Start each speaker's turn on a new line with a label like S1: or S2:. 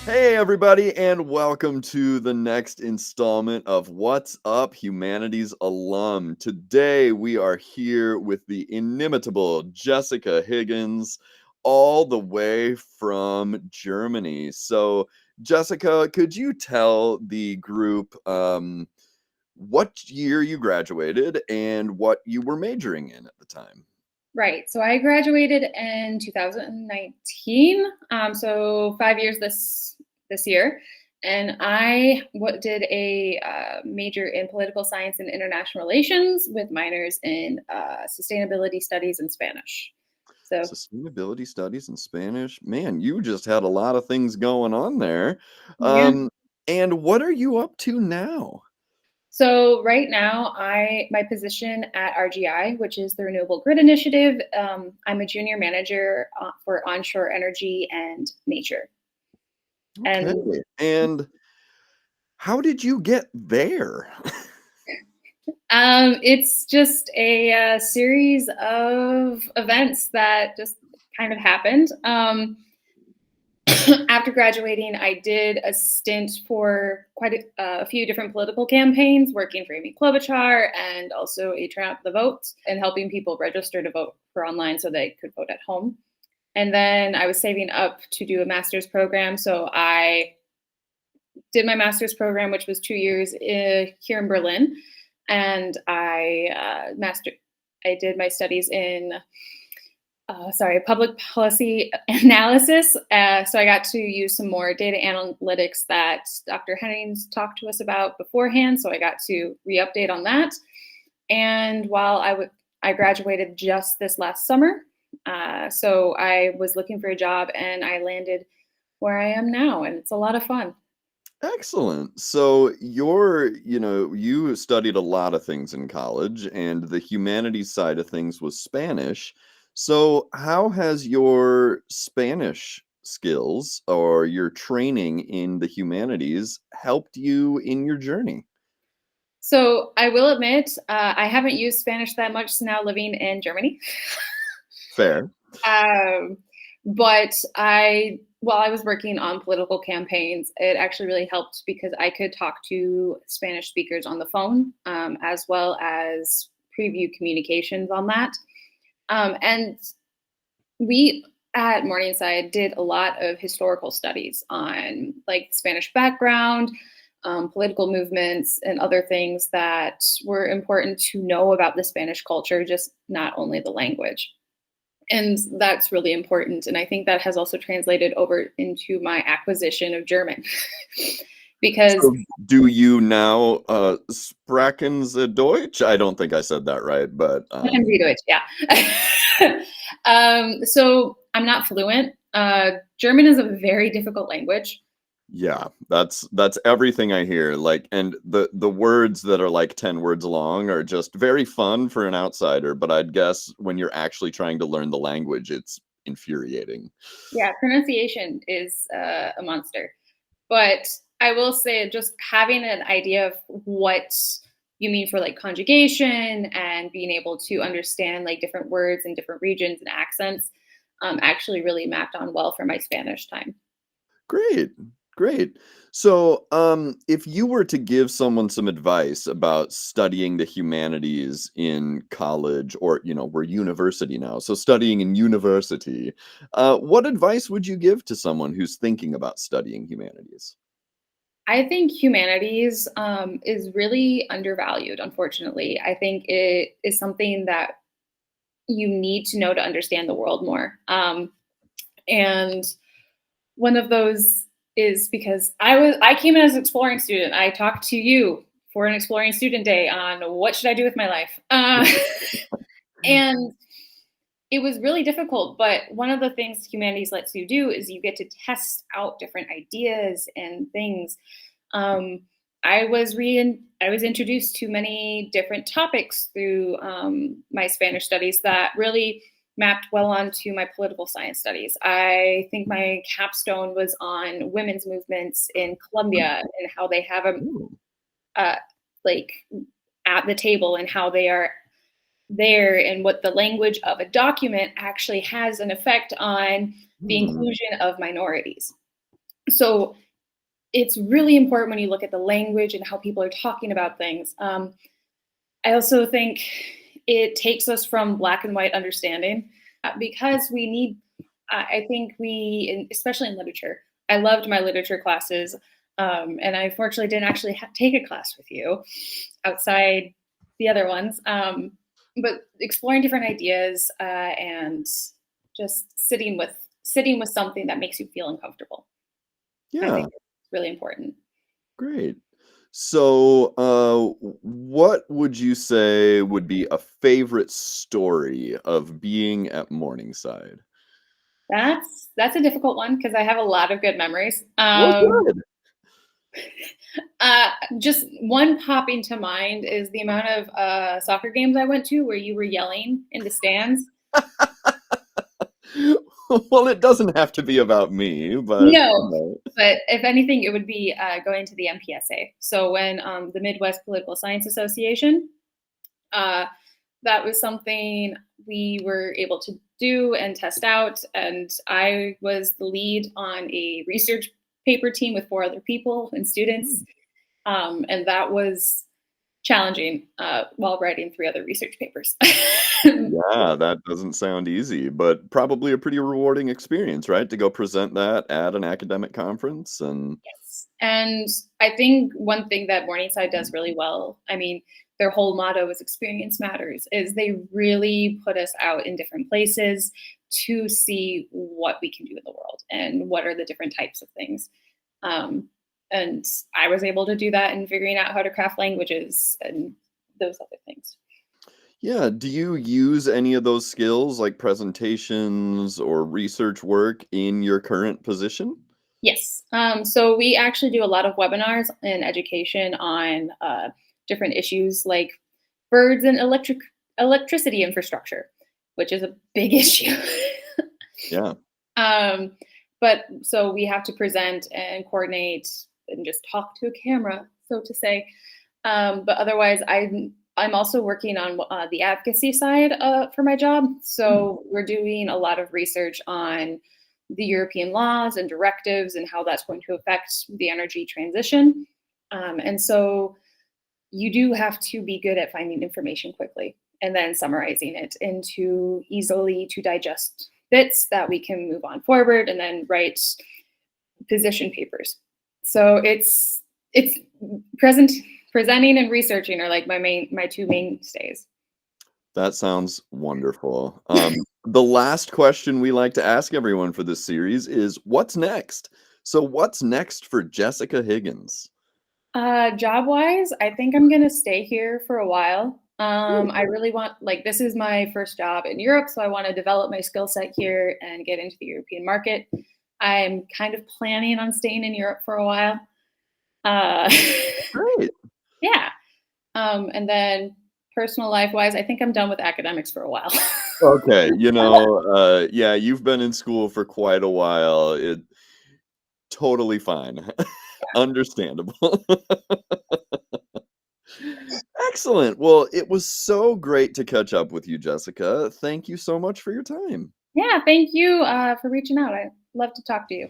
S1: Hey, everybody, and welcome to the next installment of What's Up, Humanities Alum. Today, we are here with the inimitable Jessica Higgins, all the way from Germany. So, Jessica, could you tell the group what year you graduated and what you were majoring in at the time?
S2: Right. So I graduated in 2019. So 5 years this year, and I did a major in political science and international relations with minors in sustainability studies and Spanish. So
S1: Sustainability studies in Spanish. Man, you just had a lot of things going on there.
S2: yeah.
S1: And what are you up to now?
S2: So right now, my position at RGI, which is the Renewable Grid Initiative, I'm a junior manager for onshore energy and nature.
S1: Okay.
S2: And
S1: And how did you get there?
S2: It's just a, series of events that just kind of happened. After graduating, I did a stint for quite a few different political campaigns, working for Amy Klobuchar and also a Turn Out the Vote and helping people register to vote for online so they could vote at home. And then I was saving up to do a master's program, so I did my master's program, which was 2 years here in Berlin, and I did my studies in public policy analysis. So I got to use some more data analytics that Dr. Hennings talked to us about beforehand. So I got to re-update on that. And while I graduated just this last summer, so I was looking for a job and I landed where I am now, and it's a lot of fun.
S1: Excellent. So you studied a lot of things in college, and the humanities side of things was Spanish. So how has your Spanish skills or your training in the humanities helped you in your journey?
S2: So I will admit, I haven't used Spanish that much now living in Germany.
S1: Fair.
S2: Um, but while I was working on political campaigns, it actually really helped because I could talk to Spanish speakers on the phone, as well as preview communications on that. And we at Morningside did a lot of historical studies on like Spanish background, political movements, and other things that were important to know about the Spanish culture, just not only the language. And that's really important. And I think that has also translated over into my acquisition of German. Because
S1: So do you now sprechen Sie Deutsch? I don't think I said that right, but
S2: I can read it, yeah. So I'm not fluent. German is a very difficult language.
S1: yeah, that's everything I hear. Like, and the words that are like 10 words long are just very fun for an outsider, but I'd guess when you're actually trying to learn the language, it's infuriating.
S2: Yeah, pronunciation is a monster. But I will say, just having an idea of what you mean for like conjugation and being able to understand like different words in different regions and accents actually really mapped on well for my Spanish time.
S1: Great. Great. So, if you were to give someone some advice about studying the humanities in college or, we're university now, so studying in university, what advice would you give to someone who's thinking about studying humanities?
S2: I think humanities is really undervalued, unfortunately. I think it is something that you need to know to understand the world more. And one of those is because I came in as an exploring student. I talked to you for an exploring student day on what should I do with my life. And it was really difficult, but one of the things humanities lets you do is you get to test out different ideas and things. Um, I was introduced to many different topics through my Spanish studies that really mapped well onto my political science studies. I think my capstone was on women's movements in Colombia and how they have
S1: Ooh.
S2: a like at the table and how they are there and what the language of a document actually has an effect on the
S1: Hmm.
S2: inclusion of minorities. So it's really important when you look at the language and how people are talking about things. I also think it takes us from black and white understanding because we need, I think especially in literature, I loved my literature classes. And I fortunately didn't actually take a class with you outside the other ones. But exploring different ideas and just sitting with something that makes you feel uncomfortable. I
S1: Yeah,
S2: think it's really important.
S1: great. So, what would you say would be a favorite story of being at Morningside?
S2: That's a difficult one because I have a lot of good memories.
S1: Well, good.
S2: Just one popping to mind is the amount of soccer games I went to where you were yelling in the stands.
S1: Well, it doesn't have to be about me, but
S2: No, but if anything, it would be going to the MPSA. So when the Midwest Political Science Association, uh, that was something we were able to do and test out. And I was the lead on a research paper team with 4 other people and students. And that was challenging while writing 3 other research papers.
S1: Yeah, that doesn't sound easy, but probably a pretty rewarding experience, right? To go present that at an academic conference and
S2: Yes. And I think one thing that Morningside does really well, I mean, their whole motto is experience matters, is they really put us out in different places to see what we can do in the world and what are the different types of things. Um, and I was able to do that in figuring out how to craft languages and those other things.
S1: yeah, do you use any of those skills like presentations or research work in your current position?
S2: Yes. So we actually do a lot of webinars in education on different issues like birds and electricity infrastructure, which is a big issue.
S1: Yeah.
S2: um, but so we have to present and coordinate and just talk to a camera, so to say. But otherwise, I'm also working on the advocacy side for my job.
S1: Hmm.
S2: So we're doing a lot of research on the European laws and directives and how that's going to affect the energy transition. And so you do have to be good at finding information quickly and then summarizing it into easily to digest bits that we can move on forward and then write position papers. So it's presenting and researching are like my 2 mainstays.
S1: That sounds wonderful. The last question we like to ask everyone for this series is what's next? So what's next for Jessica Higgins?
S2: Job wise, I think I'm gonna stay here for a while.
S1: Great.
S2: I really want like this is my first job in Europe, so I want to develop my skill set here and get into the European market. I'm kind of planning on staying in Europe for a while. Uh,
S1: Great.
S2: yeah, and then personal life wise, I think I'm done with academics for a while.
S1: Okay, yeah, you've been in school for quite a while. It totally fine. Understandable. Excellent. Well, it was so great to catch up with you, Jessica. Thank you so much for your time.
S2: Yeah, thank you for reaching out. I love to talk to you.